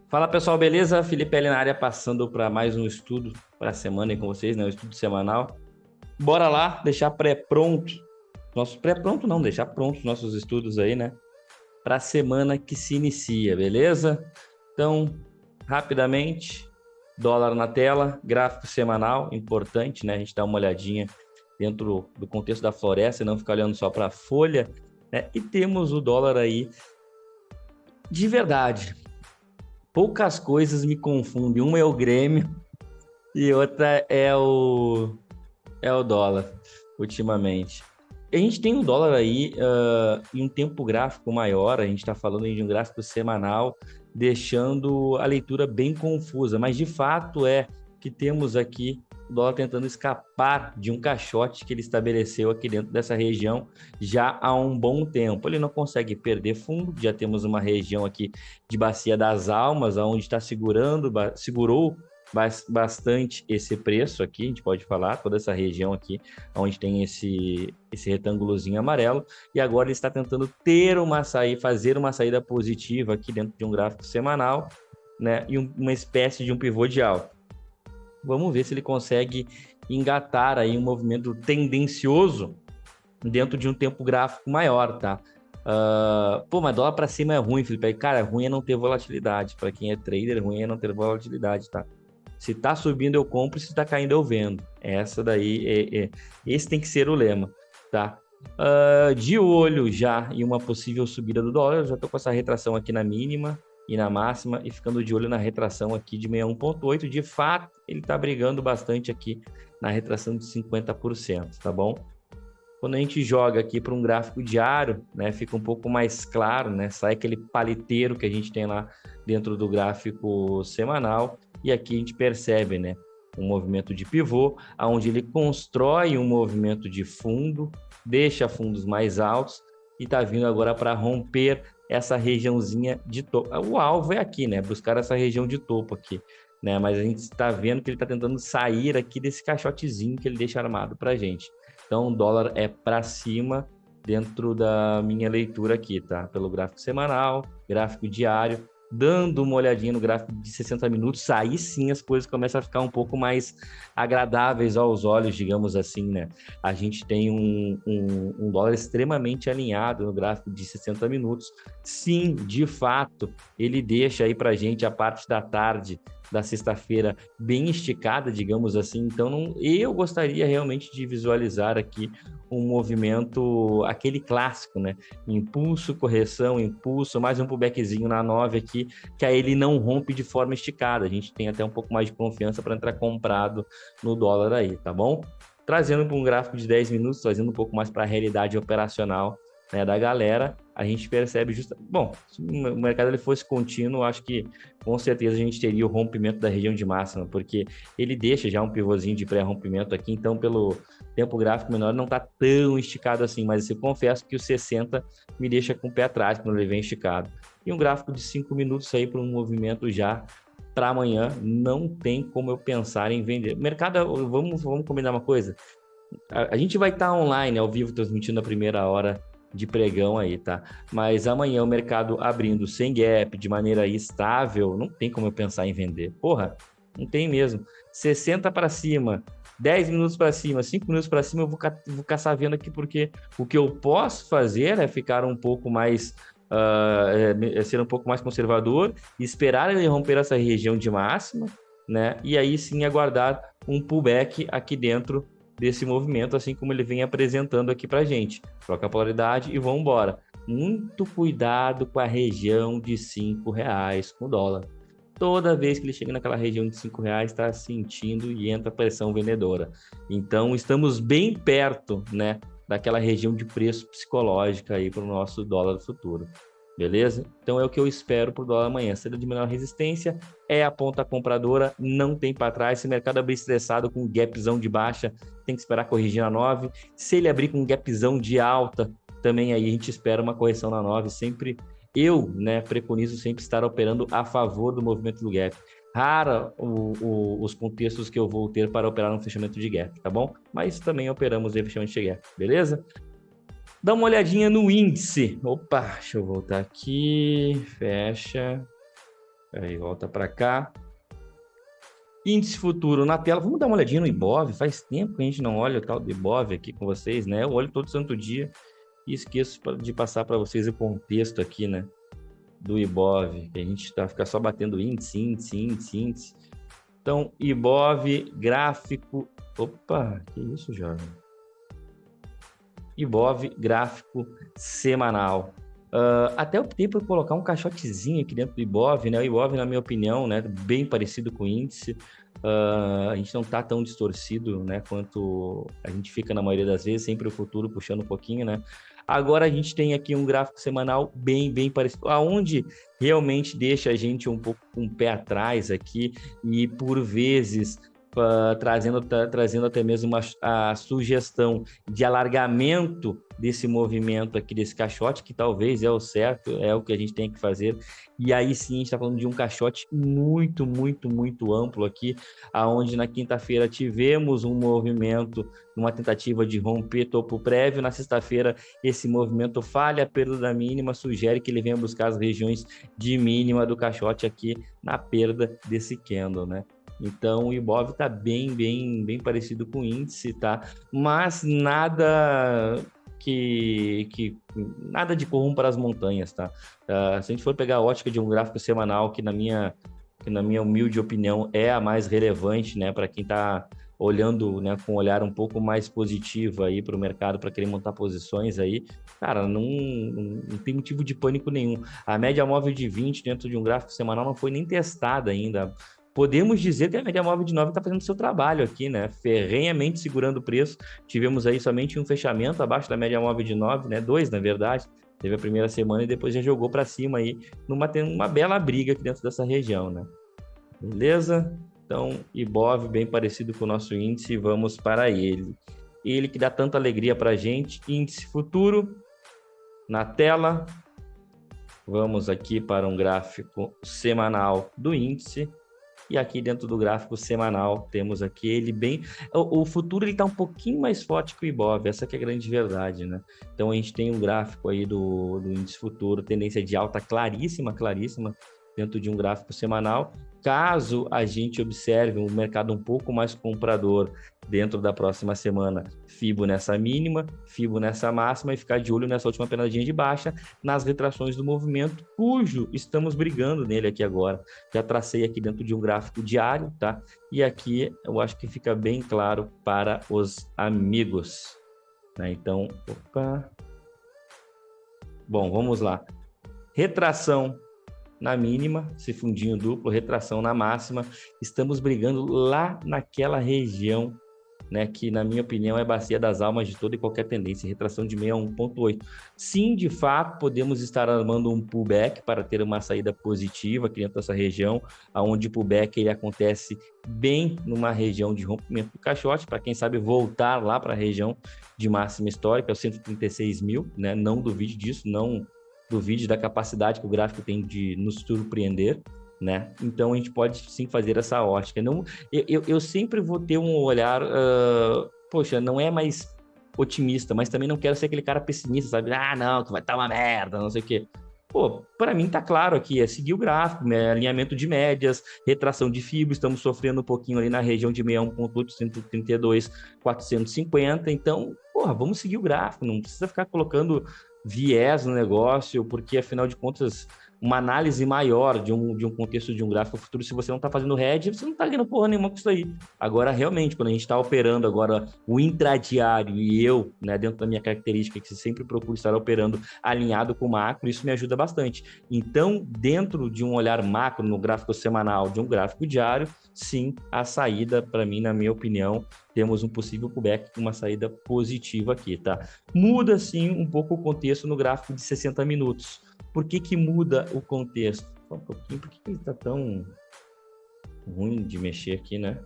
Fala pessoal, beleza? Felipe L na área, passando para mais um estudo para a semana aí com vocês, né? Um estudo semanal. Bora lá, deixar pré-pronto. Nosso pré-pronto não, deixar prontos nossos estudos aí, né? Para a semana que se inicia, beleza? Então, rapidamente, dólar na tela, gráfico semanal, importante, né? A gente dá uma olhadinha dentro do contexto da floresta e não ficar olhando só para a folha, né? E temos o dólar aí de verdade. Poucas coisas me confundem. Uma é o Grêmio e outra é o dólar, ultimamente. A gente tem um dólar aí em um tempo gráfico maior, a gente está falando aí de um gráfico semanal, deixando a leitura bem confusa, mas de fato é que temos aqui o dólar tentando escapar de um caixote que ele estabeleceu aqui dentro dessa região já há um bom tempo. Ele não consegue perder fundo, já temos uma região aqui de Bacia das Almas, onde está segurou bastante esse preço aqui, a gente pode falar, toda essa região aqui, onde tem esse retângulozinho amarelo, e agora ele está tentando fazer uma saída positiva aqui dentro de um gráfico semanal, né, e uma espécie de um pivô de alta. Vamos ver se ele consegue engatar aí um movimento tendencioso dentro de um tempo gráfico maior, tá? Mas dólar para cima é ruim, Felipe. Cara, ruim é não ter volatilidade. Para quem é trader, ruim é não ter volatilidade, tá? Se tá subindo, eu compro. Se tá caindo, eu vendo. Essa daí, esse tem que ser o lema, tá? De olho já em uma possível subida do dólar, eu já tô com essa retração aqui na mínima e na máxima e ficando de olho na retração aqui de 61,8. De fato, ele tá brigando bastante aqui na retração de 50%, tá bom? Quando a gente joga aqui para um gráfico diário, né, fica um pouco mais claro, né, sai aquele paliteiro que a gente tem lá dentro do gráfico semanal, e aqui a gente percebe, né, um movimento de pivô, onde ele constrói um movimento de fundo, deixa fundos mais altos e está vindo agora para romper essa regiãozinha de topo. O alvo é aqui, né, buscar essa região de topo aqui, né, mas a gente está vendo que ele está tentando sair aqui desse caixotezinho que ele deixa armado para a gente. Então, o dólar é para cima dentro da minha leitura aqui, tá? Pelo gráfico semanal, gráfico diário, dando uma olhadinha no gráfico de 60 minutos, aí sim as coisas começam a ficar um pouco mais agradáveis aos olhos, digamos assim, né? A gente tem um dólar extremamente alinhado no gráfico de 60 minutos. Sim, de fato, ele deixa aí para a gente a parte da tarde da sexta-feira bem esticada, digamos assim. Então, eu gostaria realmente de visualizar aqui um movimento, aquele clássico, né? Impulso, correção, impulso, mais um pullbackzinho na 9 aqui, que aí ele não rompe de forma esticada. A gente tem até um pouco mais de confiança para entrar comprado no dólar aí, tá bom? Trazendo para um gráfico de 10 minutos, trazendo um pouco mais para a realidade operacional, né, da galera, a gente percebe bom, se o mercado ele fosse contínuo, acho que com certeza a gente teria o rompimento da região de máxima, porque ele deixa já um pivôzinho de pré-rompimento aqui, então pelo tempo gráfico menor não está tão esticado assim, mas eu confesso que o 60 me deixa com o pé atrás quando ele vem esticado. E um gráfico de 5 minutos aí para um movimento já para amanhã, não tem como eu pensar em vender. Mercado, vamos combinar uma coisa, a gente vai estar online, ao vivo, transmitindo a primeira hora de pregão aí, tá? Mas amanhã o mercado abrindo sem gap, de maneira estável, não tem como eu pensar em vender. Porra, não tem mesmo. 60 para cima, 10 minutos para cima, 5 minutos para cima, eu vou caçar vendo aqui, porque o que eu posso fazer é ficar um pouco mais... ser um pouco mais conservador, esperar ele romper essa região de máxima, né? E aí sim aguardar um pullback aqui dentro desse movimento, assim como ele vem apresentando aqui para a gente. Troca a polaridade e vamos embora. Muito cuidado com a região de R$ 5 com o dólar. Toda vez que ele chega naquela região de R$ 5, está sentindo e entra pressão vendedora. Então, estamos bem perto, né, daquela região de preço psicológica aí para o nosso dólar futuro. Beleza? Então é o que eu espero para o dólar amanhã. Saída de menor resistência, é a ponta compradora, não tem para trás. Se o mercado abrir estressado com um gapzão de baixa, tem que esperar corrigir na 9. Se ele abrir com um gapzão de alta, também aí a gente espera uma correção na 9. Sempre eu, né, preconizo sempre estar operando a favor do movimento do gap. Rara os contextos que eu vou ter para operar no fechamento de gap, tá bom? Mas também operamos em fechamento de gap, beleza? Dá uma olhadinha no índice. Opa, deixa eu voltar aqui. Fecha. Aí volta para cá. Índice futuro na tela. Vamos dar uma olhadinha no Ibov. Faz tempo que a gente não olha o tal do Ibov aqui com vocês, né? Eu olho todo santo dia e esqueço de passar para vocês o contexto aqui, né? Do Ibov, que a gente fica só batendo índice. Então, Ibov, gráfico. Opa, que isso, Jorge? Ibov, gráfico semanal. Até optei por colocar um caixotezinho aqui dentro do Ibov, né? O Ibov, na minha opinião, né, bem parecido com o índice. A gente não tá tão distorcido, né, quanto a gente fica na maioria das vezes, sempre o futuro puxando um pouquinho, né? Agora a gente tem aqui um gráfico semanal bem parecido, aonde realmente deixa a gente um pouco com o pé atrás aqui e por vezes trazendo até mesmo a sugestão de alargamento desse movimento aqui, desse caixote, que talvez é o certo, é o que a gente tem que fazer. E aí sim, a gente está falando de um caixote muito amplo aqui, aonde na quinta-feira tivemos um movimento, uma tentativa de romper topo prévio. Na sexta-feira, esse movimento falha, a perda da mínima, sugere que ele venha buscar as regiões de mínima do caixote aqui na perda desse candle, né? Então, o Ibov está bem parecido com o índice, tá? Mas nada nada de corromper as montanhas, tá? Se a gente for pegar a ótica de um gráfico semanal, que na minha humilde opinião é a mais relevante, né? Para quem está olhando, né, com um olhar um pouco mais positivo aí para o mercado, para querer montar posições aí, cara, não tem motivo de pânico nenhum. A média móvel de 20 dentro de um gráfico semanal não foi nem testada ainda. Podemos dizer que a média móvel de 9 está fazendo o seu trabalho aqui, né? Ferrenhamente segurando o preço. Tivemos aí somente um fechamento abaixo da média móvel de 9, né? 2, na verdade. Teve a primeira semana e depois já jogou para cima aí, tendo uma bela briga aqui dentro dessa região, né? Beleza? Então, Ibov bem parecido com o nosso índice, vamos para ele. Ele que dá tanta alegria para a gente, índice futuro na tela. Vamos aqui para um gráfico semanal do índice. E aqui dentro do gráfico semanal temos aqui ele bem... O futuro ele está um pouquinho mais forte que o Ibov, essa que é a grande verdade, né? Então a gente tem um gráfico aí do índice futuro, tendência de alta claríssima, dentro de um gráfico semanal. Caso a gente observe um mercado um pouco mais comprador dentro da próxima semana, Fibo nessa mínima, Fibo nessa máxima e ficar de olho nessa última penadinha de baixa nas retrações do movimento, cujo estamos brigando nele aqui agora. Já tracei aqui dentro de um gráfico diário, tá? E aqui eu acho que fica bem claro para os amigos, né? Então, opa. Bom, vamos lá. Retração na mínima, esse fundinho duplo, retração na máxima. Estamos brigando lá naquela região, né, que na minha opinião é a bacia das almas de toda e qualquer tendência, retração de 61.8. Sim, de fato, podemos estar armando um pullback para ter uma saída positiva aqui dentro dessa região, onde o pullback ele acontece bem numa região de rompimento do caixote, para quem sabe voltar lá para a região de máxima histórica, os 136 mil, né? Não duvide disso, não duvide da capacidade que o gráfico tem de nos surpreender, né? Então a gente pode sim fazer essa ótica. Não, eu sempre vou ter um olhar, poxa, não é mais otimista, mas também não quero ser aquele cara pessimista, sabe? Ah, não, que vai estar uma merda, não sei o quê. Pô, para mim tá claro aqui, é seguir o gráfico, né? Alinhamento de médias, retração de FIBO, estamos sofrendo um pouquinho ali na região de 61.8, 132, 450, então, porra, vamos seguir o gráfico, não precisa ficar colocando viés no negócio, porque afinal de contas, uma análise maior de um contexto de um gráfico futuro, se você não está fazendo hedge, você não está ganhando porra nenhuma com isso aí. Agora, realmente, quando a gente está operando agora o intradiário e eu, né, dentro da minha característica, que sempre procuro estar operando alinhado com o macro, isso me ajuda bastante. Então, dentro de um olhar macro no gráfico semanal, de um gráfico diário, sim, a saída, para mim, na minha opinião, temos um possível pullback com uma saída positiva aqui, tá? Muda, sim, um pouco o contexto no gráfico de 60 minutos. Por que muda o contexto? Só um pouquinho, por que ele tá tão ruim de mexer aqui, né?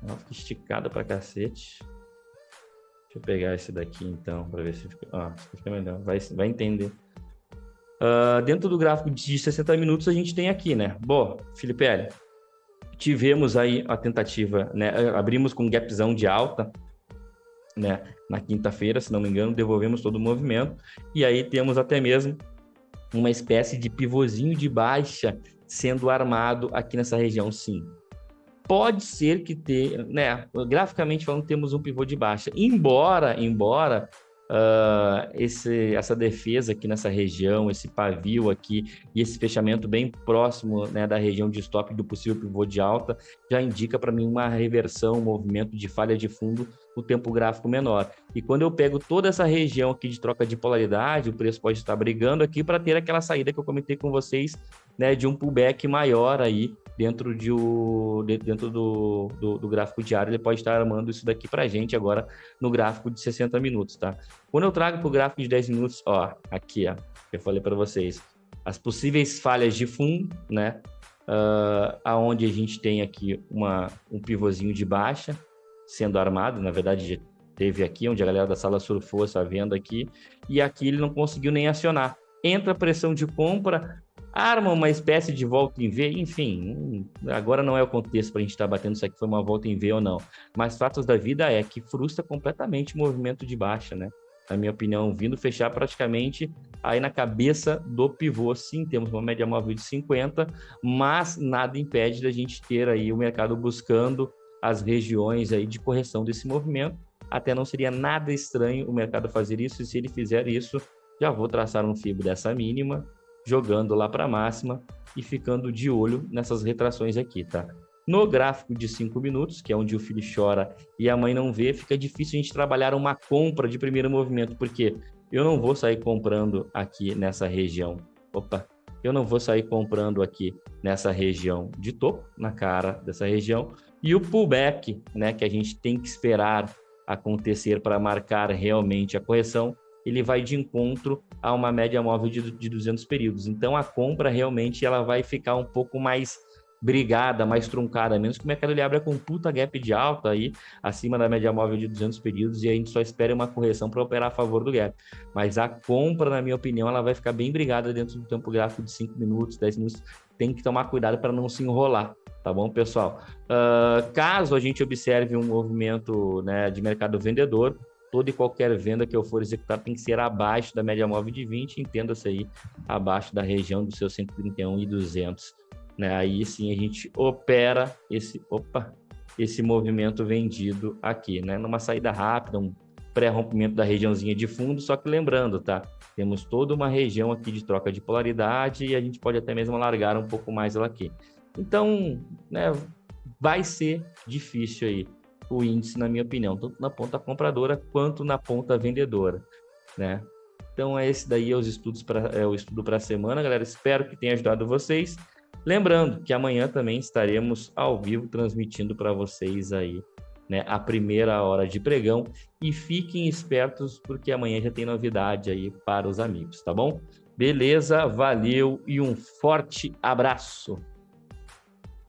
Ela fica esticada pra cacete. Deixa eu pegar esse daqui, então, para ver se fica melhor. Vai entender. Dentro do gráfico de 60 minutos, a gente tem aqui, né? Bom, Felipe, tivemos aí a tentativa, né? Abrimos com um gapzão de alta, né? Na quinta-feira, se não me engano, devolvemos todo o movimento. E aí temos até mesmo uma espécie de pivôzinho de baixa sendo armado aqui nessa região, sim. Pode ser que tenha, né? Graficamente falando, temos um pivô de baixa. Embora essa defesa aqui nessa região, esse pavio aqui e esse fechamento bem próximo, né, da região de stop do possível pivô de alta, já indica para mim uma reversão, um movimento de falha de fundo no tempo gráfico menor. E quando eu pego toda essa região aqui de troca de polaridade, o preço pode estar brigando aqui para ter aquela saída que eu comentei com vocês, né, de um pullback maior aí dentro do gráfico diário. Ele pode estar armando isso daqui para a gente agora no gráfico de 60 minutos, tá? Quando eu trago para o gráfico de 10 minutos, ó, aqui, ó, eu falei para vocês, as possíveis falhas de fundo, né? Aonde a gente tem aqui um pivôzinho de baixa sendo armado, na verdade já teve aqui, onde a galera da sala surfou essa venda aqui, e aqui ele não conseguiu nem acionar. Entra a pressão de compra, arma uma espécie de volta em V, enfim, agora não é o contexto para a gente estar batendo se aqui foi uma volta em V ou não, mas fatos da vida é que frustra completamente o movimento de baixa, né? Na minha opinião, vindo fechar praticamente aí na cabeça do pivô. Sim, temos uma média móvel de 50, mas nada impede da gente ter aí o mercado buscando as regiões aí de correção desse movimento. Até não seria nada estranho o mercado fazer isso, e se ele fizer isso, já vou traçar um fibro dessa mínima, jogando lá para a máxima e ficando de olho nessas retrações aqui, tá? No gráfico de 5 minutos, que é onde o filho chora e a mãe não vê, fica difícil a gente trabalhar uma compra de primeiro movimento, porque eu não vou sair comprando aqui nessa região. Eu não vou sair comprando aqui nessa região de topo, na cara dessa região, e o pullback, né, que a gente tem que esperar acontecer para marcar realmente a correção, ele vai de encontro a uma média móvel de 200 períodos. Então, a compra realmente ela vai ficar um pouco mais brigada, mais truncada, a menos que o mercado ele abra com puta gap de alta aí, acima da média móvel de 200 períodos, e a gente só espera uma correção para operar a favor do gap. Mas a compra, na minha opinião, ela vai ficar bem brigada dentro do tempo gráfico de 5 minutos, 10 minutos. Tem que tomar cuidado para não se enrolar, tá bom, pessoal? Caso a gente observe um movimento, né, de mercado vendedor, toda e qualquer venda que eu for executar tem que ser abaixo da média móvel de 20, entenda-se aí, abaixo da região dos seus 131 e 200. Né? Aí sim a gente opera esse movimento vendido aqui, né? Numa saída rápida, um pré-rompimento da regiãozinha de fundo, só que lembrando, tá? Temos toda uma região aqui de troca de polaridade e a gente pode até mesmo alargar um pouco mais ela aqui. Então, né, vai ser difícil aí o índice, na minha opinião, tanto na ponta compradora quanto na ponta vendedora, né? Então, esse daí é o estudo para a semana, galera. Espero que tenha ajudado vocês. Lembrando que amanhã também estaremos ao vivo transmitindo para vocês aí, né, a primeira hora de pregão, e fiquem espertos porque amanhã já tem novidade aí para os amigos, tá bom? Beleza, valeu e um forte abraço!